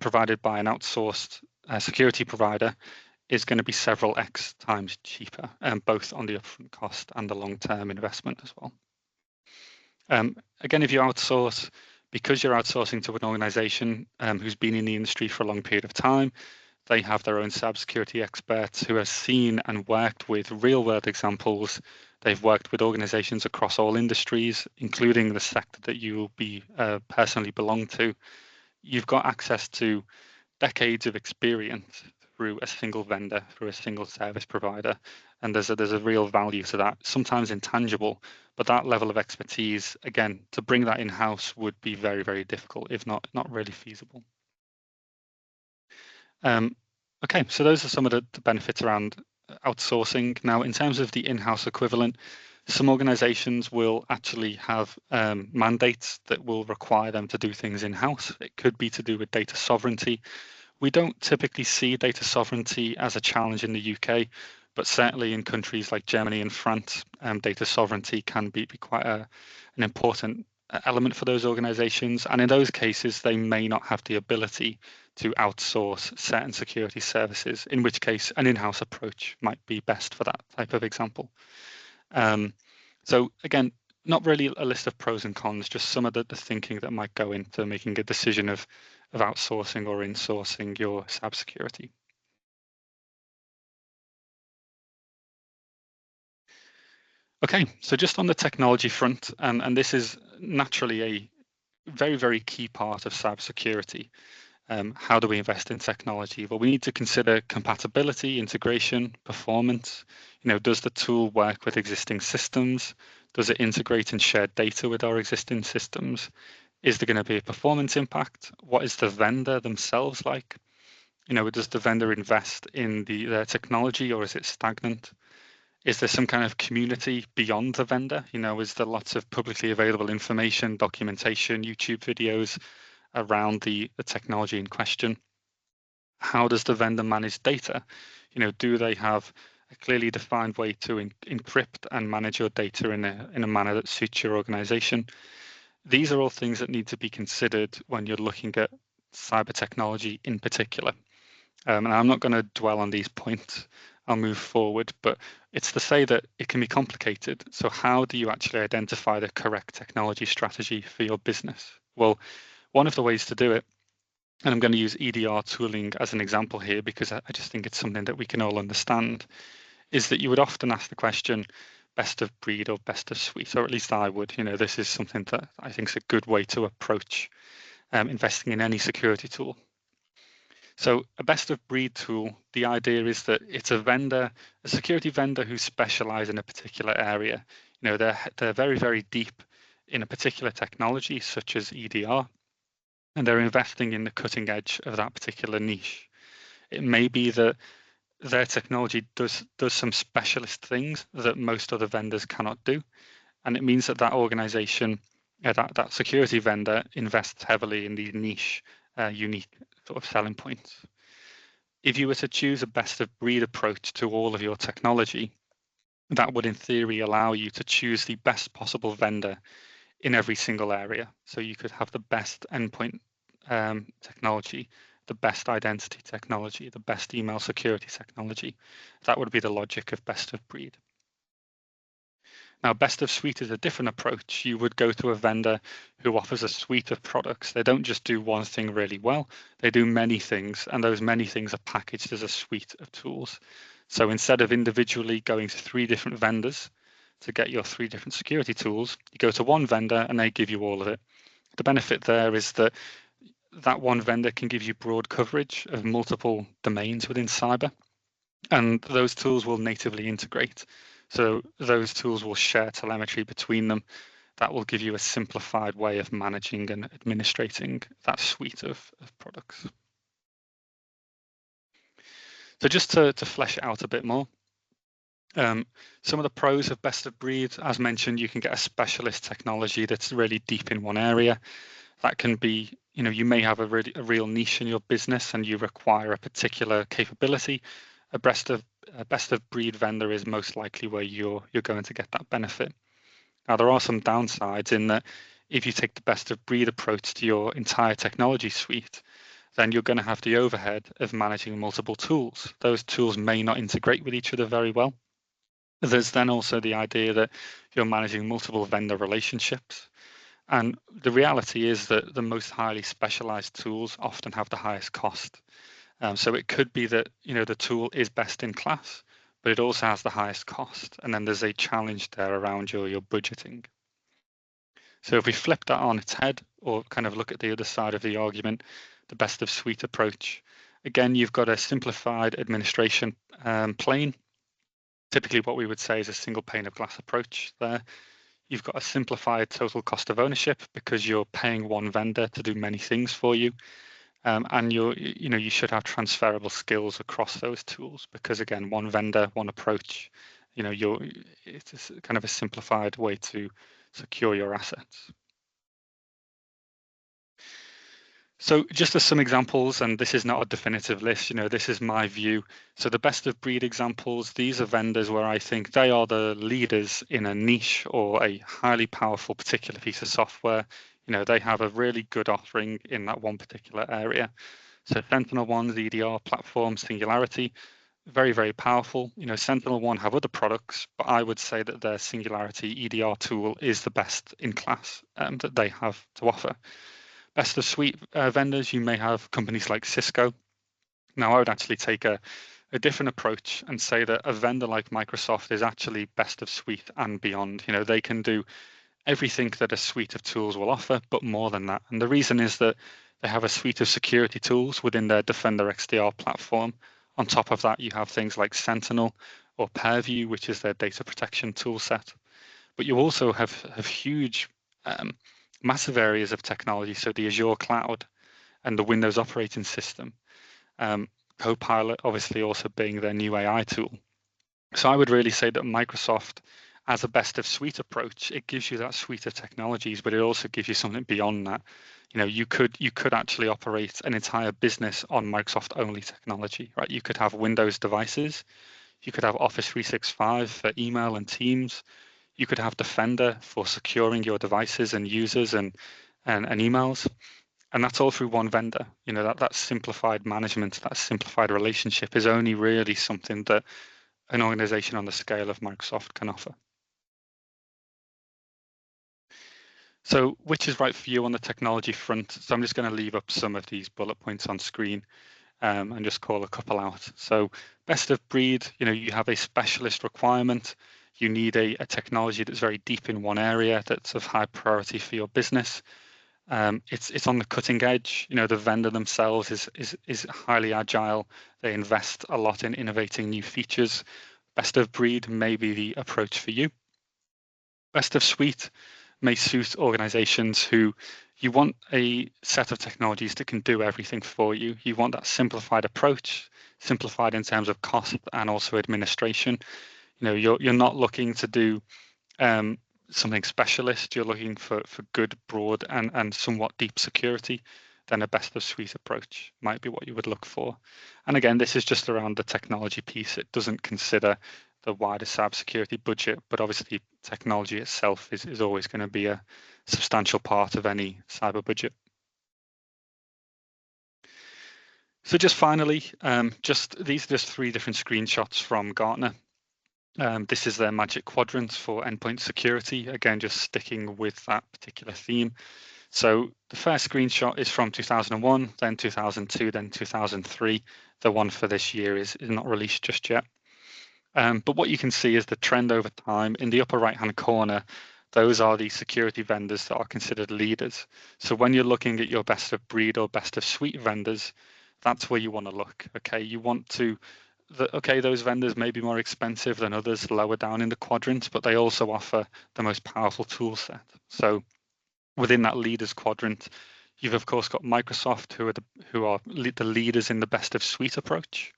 Speaker 1: provided by an outsourced security provider is going to be several X times cheaper, both on the upfront cost and the long-term investment as well. Again, if you outsource, because you're outsourcing to an organization who's been in the industry for a long period of time, they have their own cybersecurity experts who have seen and worked with real-world examples. They've worked with organizations across all industries, including the sector that you will be personally belong to. You've got access to decades of experience through a single vendor, through a single service provider, and there's a real value to that, sometimes intangible, but that level of expertise, again, to bring that in-house would be very, very difficult, if not really feasible. Okay, so those are some of the benefits around outsourcing. Now, in terms of the in-house equivalent, some organizations will actually have mandates that will require them to do things in-house. It could be to do with data sovereignty. We don't typically see data sovereignty as a challenge in the UK, but certainly in countries like Germany and France, data sovereignty can be quite an important element for those organizations. And in those cases, they may not have the ability to outsource certain security services, in which case an in-house approach might be best for that type of example. So again, not really a list of pros and cons, just some of the thinking that might go into making a decision of outsourcing or insourcing your cybersecurity. Okay, so just on the technology front, and this is naturally a very, very key part of cybersecurity. How do we invest in technology? Well, we need to consider compatibility, integration, performance. Does the tool work with existing systems? Does it integrate and share data with our existing systems? Is there going to be a performance impact? What is the vendor themselves like? Does the vendor invest in their technology, or is it stagnant? Is there some kind of community beyond the vendor? Is there lots of publicly available information, documentation, YouTube videos around the technology in question? How does the vendor manage data? Do they have a clearly defined way to encrypt and manage your data in a manner that suits your organization. These are all things that need to be considered when you're looking at cyber technology in particular. And I'm not going to dwell on these points. I'll move forward, but it's to say that it can be complicated. So how do you actually identify the correct technology strategy for your business? Well, one of the ways to do it, and I'm going to use EDR tooling as an example here because I just think it's something that we can all understand, is that you would often ask the question, best of breed or best of suite, or at least I would. This is something that I think is a good way to approach investing in any security tool. So a best of breed tool, the idea is that it's a security vendor who specialize in a particular area. They're very, very deep in a particular technology such as EDR, and they're investing in the cutting edge of that particular niche. It may be that their technology does some specialist things that most other vendors cannot do, and it means that that organization, that security vendor invests heavily in these niche, unique sort of selling points. If you were to choose a best of breed approach to all of your technology, that would in theory allow you to choose the best possible vendor in every single area. So you could have the best endpoint technology, the best identity technology, the best email security technology. That would be the logic of best of breed. Now, best of suite is a different approach. You would go to a vendor who offers a suite of products. They don't just do one thing really well, they do many things, and those many things are packaged as a suite of tools. So instead of individually going to 3 different vendors to get your 3 different security tools, you go to one vendor and they give you all of it. The benefit there is that that one vendor can give you broad coverage of multiple domains within cyber, and those tools will natively integrate. So those tools will share telemetry between them. That will give you a simplified way of managing and administrating that suite of products. So just to flesh it out a bit more, some of the pros of best of breed, as mentioned, you can get a specialist technology that's really deep in one area. That can be, you may have a real niche in your business and you require a particular capability. A best of breed vendor is most likely where you're going to get that benefit. Now, there are some downsides in that if you take the best of breed approach to your entire technology suite, then you're going to have the overhead of managing multiple tools. Those tools may not integrate with each other very well. There's then also the idea that you're managing multiple vendor relationships. And the reality is that the most highly specialized tools often have the highest cost. So it could be that the tool is best in class, but it also has the highest cost. And then there's a challenge there around your budgeting. So if we flip that on its head or kind of look at the other side of the argument, the best of suite approach, again, you've got a simplified administration plane. Typically what we would say is a single pane of glass approach there. You've got a simplified total cost of ownership because you're paying one vendor to do many things for you. And you should have transferable skills across those tools because again, one vendor, one approach, it's kind of a simplified way to secure your assets. So just as some examples, and this is not a definitive list, this is my view. So the best of breed examples, these are vendors where I think they are the leaders in a niche or a highly powerful particular piece of software. They have a really good offering in that one particular area. So SentinelOne's EDR platform, Singularity, very, very powerful. SentinelOne have other products, but I would say that their Singularity EDR tool is the best in class that they have to offer. Best of suite vendors, you may have companies like Cisco. Now, I would actually take a different approach and say that a vendor like Microsoft is actually best of suite and beyond. They can do everything that a suite of tools will offer, but more than that. And the reason is that they have a suite of security tools within their Defender XDR platform. On top of that, you have things like Sentinel or Purview, which is their data protection tool set. But you also have huge massive areas of technology, so the Azure cloud and the Windows operating system, Copilot obviously also being their new AI tool. So I would really say that Microsoft, as a best of suite approach, it gives you that suite of technologies, but it also gives you something beyond that. You could actually operate an entire business on Microsoft only technology, right? You could have Windows devices, You could have Office 365 for email and Teams. You could have Defender for securing your devices and users and emails. And that's all through one vendor. You know, that simplified management, that simplified relationship is only really something that an organization on the scale of Microsoft can offer. So which is right for you on the technology front? So I'm just going to leave up some of these bullet points on screen and just call a couple out. So best of breed, you know, you have a specialist requirement. You need a technology that's very deep in one area that's of high priority for your business. It's on the cutting edge. You know, the vendor themselves is highly agile. They invest a lot in innovating new features. Best of breed may be the approach for you. Best of suite may suit organizations who you want a set of technologies that can do everything for you. You want that simplified approach, simplified in terms of cost and also administration. You know, you're not looking to do um, something specialist. You're looking for good, broad, and somewhat deep security. Then a best of suite approach might be what you would look for. And again, this is just around the technology piece. It doesn't consider the wider cybersecurity budget, but obviously technology itself is always going to be a substantial part of any cyber budget. So just finally, these are just 3 different screenshots from Gartner. This is their magic quadrant for endpoint security. Again, just sticking with that particular theme. So the first screenshot is from 2001, then 2002, then 2003. The one for this year is not released just yet. But what you can see is the trend over time. In the upper right-hand corner, those are the security vendors that are considered leaders. So when you're looking at your best of breed or best of suite vendors, that's where you want to look. Okay, you want to, those vendors may be more expensive than others lower down in the quadrant, but they also offer the most powerful tool set. So within that leaders quadrant, you've of course got Microsoft, who are the leaders in the best of suite approach.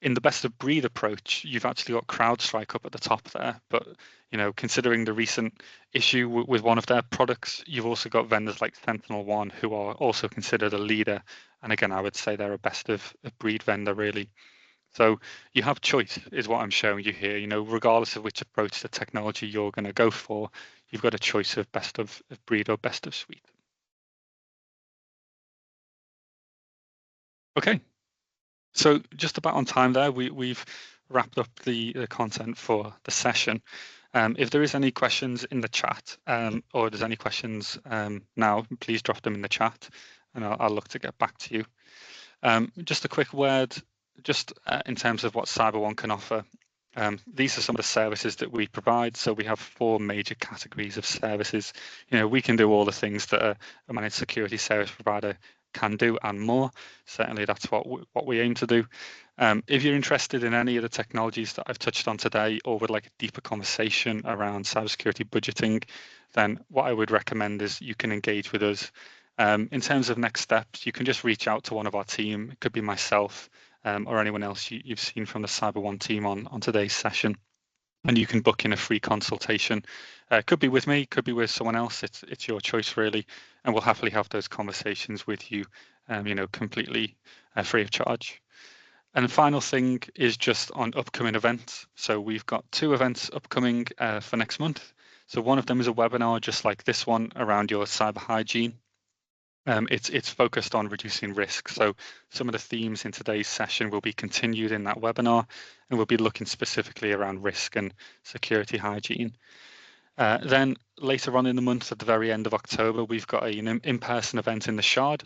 Speaker 1: In the best of breed approach, you've actually got CrowdStrike up at the top there. But you know, considering the recent issue with one of their products, you've also got vendors like SentinelOne, who are also considered a leader. And again, I would say they're a best of breed vendor, really. So you have choice, is what I'm showing you here. You know, regardless of which approach to technology you're going to go for, you've got a choice of best of breed or best of suite. Okay, so just about on time there, we've wrapped up the content for the session. If there is any questions in the chat or there's any questions now, please drop them in the chat and I'll look to get back to you. Just a quick word, just in terms of what CyberOne can offer. These are some of the services that we provide. So we have 4 major categories of services. You know, we can do all the things that a managed security service provider can do and more. Certainly that's what we aim to do. If you're interested in any of the technologies that I've touched on today or would like a deeper conversation around cybersecurity budgeting, then what I would recommend is you can engage with us. In terms of next steps, you can just reach out to one of our team. It could be myself or anyone else you've seen from the CyberOne team on today's session. And you can book in a free consultation. Could be with me, could be with someone else. It's your choice, really. And we'll happily have those conversations with you, you know, completely free of charge. And the final thing is just on upcoming events. So we've got 2 events upcoming for next month. So one of them is a webinar just like this one around your cyber hygiene. It's focused on reducing risk. So some of the themes in today's session will be continued in that webinar, and we'll be looking specifically around risk and security hygiene. Then later on in the month, at the very end of October, we've got an in-person event in the Shard.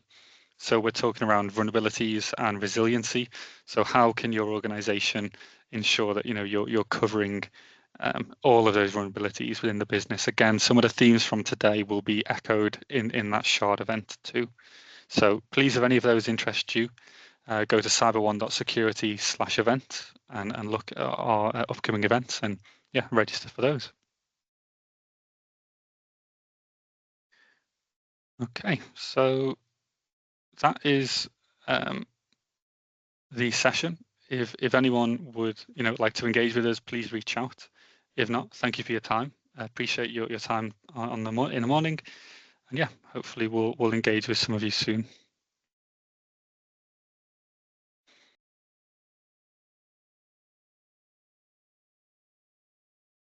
Speaker 1: So we're talking around vulnerabilities and resiliency. So how can your organization ensure that you're covering all of those vulnerabilities within the business? Again, some of the themes from today will be echoed in that Shard event too. So please, if any of those interest you, go to cyberone.security/event and look at our upcoming events and register for those. Okay, so that is the session. If anyone would like to engage with us, please reach out. If not, thank you for your time. I appreciate your time in the morning, and hopefully we'll engage with some of you soon.